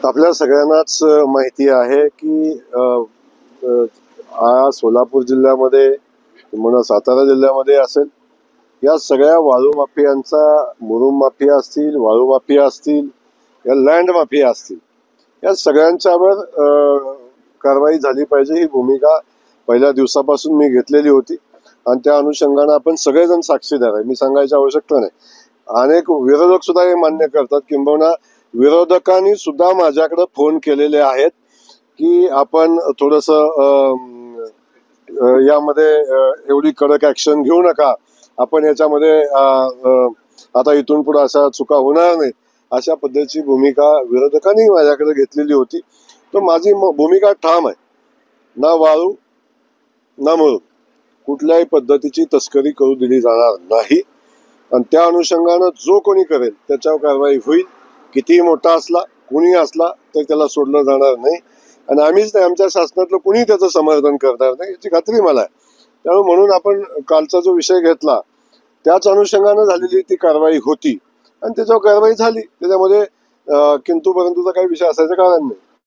आपल्या सगळ्यांनाच माहिती आहे की सोलापूर जिल्ह्यामध्ये म्हणा सातारा जिल्ह्यामध्ये असेल, या सगळ्या वाळू माफियांचा, मुरुम माफिया असतील, वाळू माफिया असतील, या लँड माफिया असतील, या सगळ्यांच्यावर कारवाई झाली पाहिजे ही भूमिका पहिल्या दिवसापासून मी घेतलेली होती आणि त्या अनुषंगाने आपण सगळेजण साक्षीदार आहे. मी सांगायची आवश्यकता नाही. अनेक विरोधक सुद्धा हे मान्य करतात, किंबहुना विरोधकांनी सुद्धा माझ्याकडे फोन केलेले आहेत की आपण थोडस यामध्ये एवढी कडक ऍक्शन घेऊ नका, आपण याच्यामध्ये आता इथून पुढे अशा चुका होणार नाही, अशा पद्धतीची भूमिका विरोधकांनी माझ्याकडे घेतलेली होती. तर माझी भूमिका ठाम आहे, ना वाळू ना मुरुम कुठल्याही पद्धतीची तस्करी करू दिली जाणार नाही आणि त्या अनुषंगानं जो कोणी करेल त्याच्यावर कारवाई होईल. कितीही मोठा असला, कुणी असला तर त्याला सोडलं जाणार नाही आणि आम्हीच नाही, आमच्या शासनातलं कुणी त्याचं समर्थन करणार नाही याची खात्री मला आहे. त्यामुळे म्हणून आपण कालचा जो विषय घेतला त्याच अनुषंगानं झालेली ती कारवाई होती आणि त्याच्यावर कारवाई झाली. त्याच्यामध्ये किंतु परंतुचा काही विषय असायचं कारण नाही.